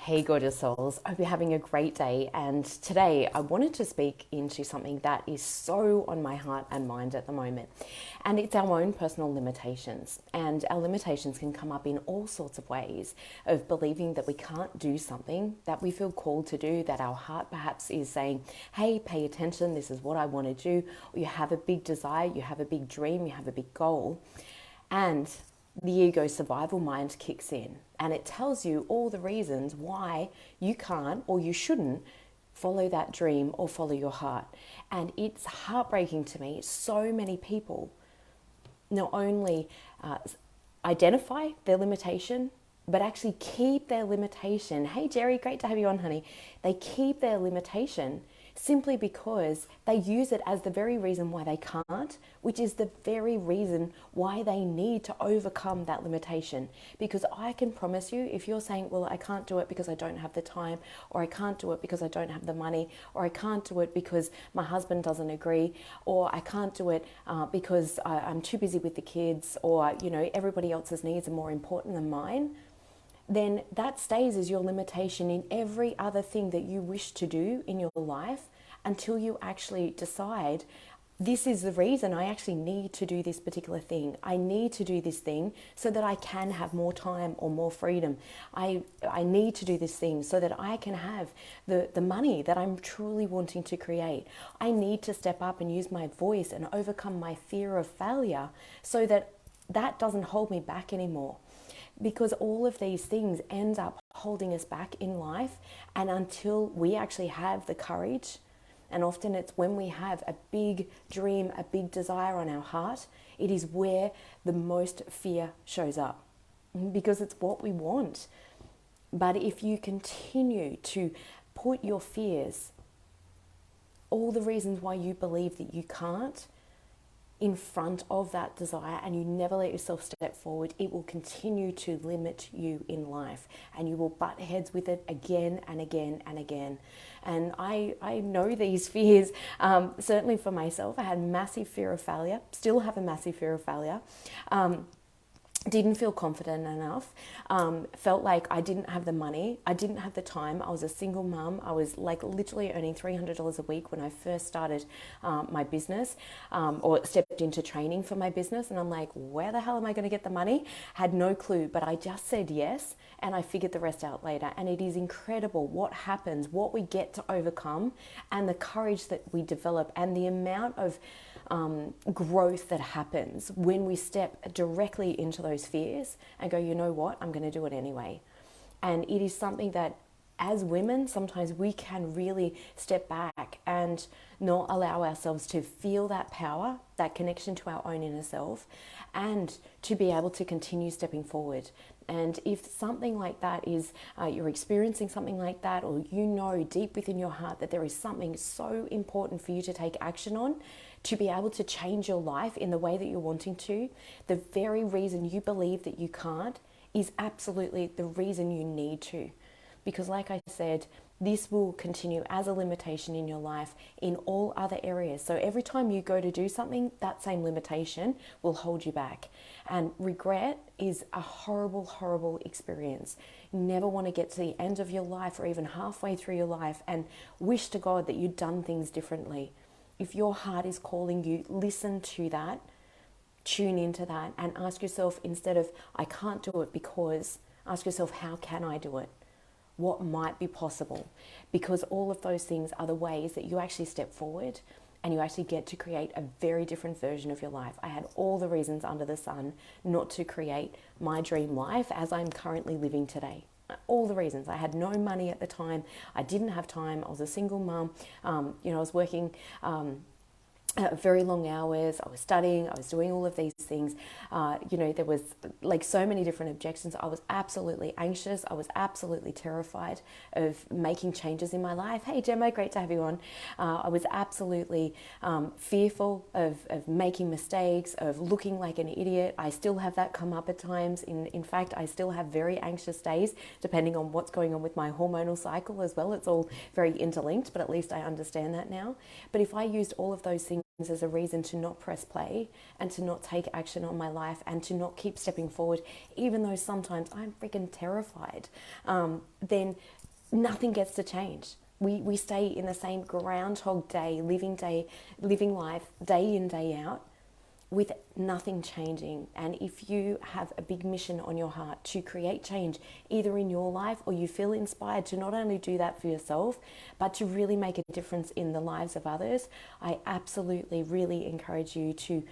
Hey, gorgeous souls. I hope you're having a great day. And today I wanted to speak into something that is so on my heart and mind at the moment. And it's our own personal limitations. And our limitations can come up in all sorts of ways of believing that we can't do something that we feel called to do, that our heart perhaps is saying, hey, pay attention, this is what I want to do. Or you have a big desire, you have a big dream, you have a big goal. And the ego survival mind kicks in and it tells you all the reasons why you can't or you shouldn't follow that dream or follow your heart. And it's heartbreaking to me. So many people not only identify their limitation, but actually keep their limitation. Hey, Jerry, great to have you on, honey. They keep their limitation simply because they use it as the very reason why they can't, which is the very reason why they need to overcome that limitation. Because I can promise you, if you're saying, well, I can't do it because I don't have the time, or I can't do it because I don't have the money, or I can't do it because my husband doesn't agree, or I can't do it because I'm too busy with the kids, or, you know, everybody else's needs are more important than mine, then that stays as your limitation in every other thing that you wish to do in your life until you actually decide, this is the reason I actually need to do this particular thing. I need to do this thing so that I can have more time or more freedom. I need to do this thing so that I can have the money that I'm truly wanting to create. I need to step up and use my voice and overcome my fear of failure so that that doesn't hold me back anymore. Because all of these things end up holding us back in life, and until we actually have the courage, and often it's when we have a big dream, a big desire on our heart, it is where the most fear shows up, because it's what we want. But if you continue to put your fears, all the reasons why you believe that you can't, in front of that desire, and you never let yourself step forward, it will continue to limit you in life, and you will butt heads with it again and again and again. And I know these fears, certainly for myself. I had massive fear of failure, still have a massive fear of failure. Didn't feel confident enough, felt like I didn't have the money, I didn't have the time. I was a single mum. I was like literally earning $300 a week when I first started my business, or stepped into training for my business. And I'm like, where the hell am I going to get the money? Had no clue, but I just said yes, and I figured the rest out later. And it is incredible what happens, what we get to overcome, and the courage that we develop, and the amount of growth that happens when we step directly into those fears and go, you know what, I'm going to do it anyway. And it is something that as women, sometimes we can really step back and not allow ourselves to feel that power, that connection to our own inner self, and to be able to continue stepping forward. And if something like that is, you're experiencing something like that, or you know deep within your heart that there is something so important for you to take action on, to be able to change your life in the way that you're wanting to, the very reason you believe that you can't is absolutely the reason you need to. Because like I said, this will continue as a limitation in your life in all other areas. So every time you go to do something, that same limitation will hold you back. And regret is a horrible, horrible experience. You never want to get to the end of your life or even halfway through your life and wish to God that you'd done things differently. If your heart is calling you, listen to that, tune into that, and ask yourself, instead of, I can't do it because, ask yourself, how can I do it? What might be possible? Because all of those things are the ways that you actually step forward and you actually get to create a very different version of your life. I had all the reasons under the sun not to create my dream life as I'm currently living today. All the reasons. I had no money at the time. I didn't have time. I was a single mum. I was working very long hours. I was studying. I was doing all of these things. There was like so many different objections. I was absolutely anxious. I was absolutely terrified of making changes in my life. Hey, Gemma, great to have you on. I was absolutely fearful of making mistakes, of looking like an idiot. I still have that come up at times. In fact, I still have very anxious days, depending on what's going on with my hormonal cycle as well. It's all very interlinked, but at least I understand that now. But if I used all of those things as a reason to not press play and to not take action on my life and to not keep stepping forward, even though sometimes I'm freaking terrified, then nothing gets to change. We stay in the same Groundhog Day, living life day in, day out, with nothing changing. And if you have a big mission on your heart to create change, either in your life, or you feel inspired to not only do that for yourself, but to really make a difference in the lives of others, I absolutely really encourage you to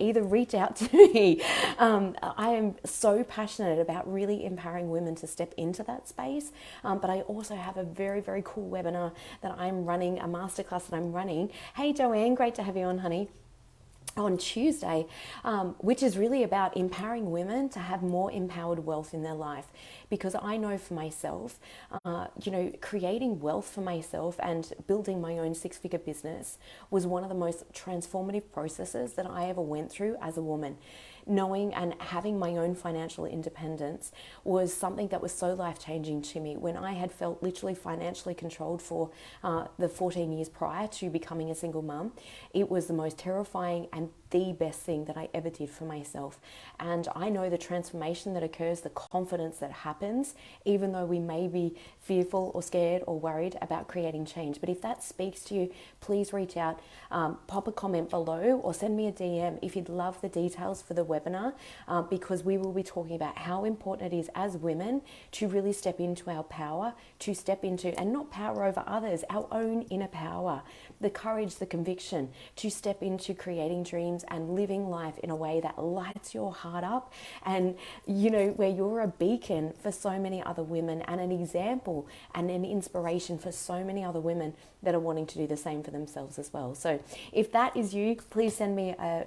either reach out to me. I am so passionate about really empowering women to step into that space. But I also have a very, very cool webinar that I'm running, a masterclass that I'm running. Hey, Joanne, great to have you on, honey. On Tuesday, which is really about empowering women to have more empowered wealth in their life. Because I know for myself, creating wealth for myself and building my own six-figure business was one of the most transformative processes that I ever went through as a woman. Knowing and having my own financial independence was something that was so life-changing to me. When I had felt literally financially controlled for the 14 years prior to becoming a single mum, it was the most terrifying and the best thing that I ever did for myself. And I know the transformation that occurs, the confidence that happens, even though we may be fearful or scared or worried about creating change. But if that speaks to you, please reach out, pop a comment below, or send me a DM if you'd love the details for the webinar, because we will be talking about how important it is as women to really step into our power, to step into, and not power over others, our own inner power, the courage, the conviction to step into creating dreams and living life in a way that lights your heart up, and where you're a beacon for so many other women and an example and an inspiration for so many other women that are wanting to do the same for themselves as well. So if that is you, please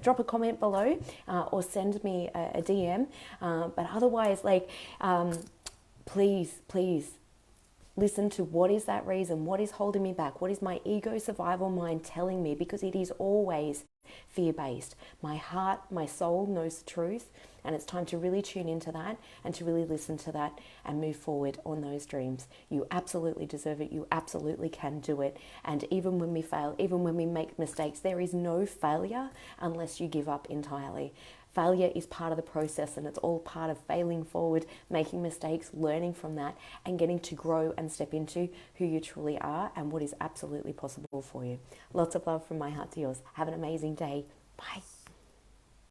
drop a comment below, or send me a DM. But otherwise, please listen to what is that reason, what is holding me back, what is my ego survival mind telling me, because it is always fear-based. My heart, my soul knows the truth, and it's time to really tune into that and to really listen to that and move forward on those dreams. You absolutely deserve it. You absolutely can do it. And even when we fail, even when we make mistakes, there is no failure unless you give up entirely. Failure is part of the process, and it's all part of failing forward, making mistakes, learning from that, and getting to grow and step into who you truly are and what is absolutely possible for you. Lots of love from my heart to yours. Have an amazing day. Bye.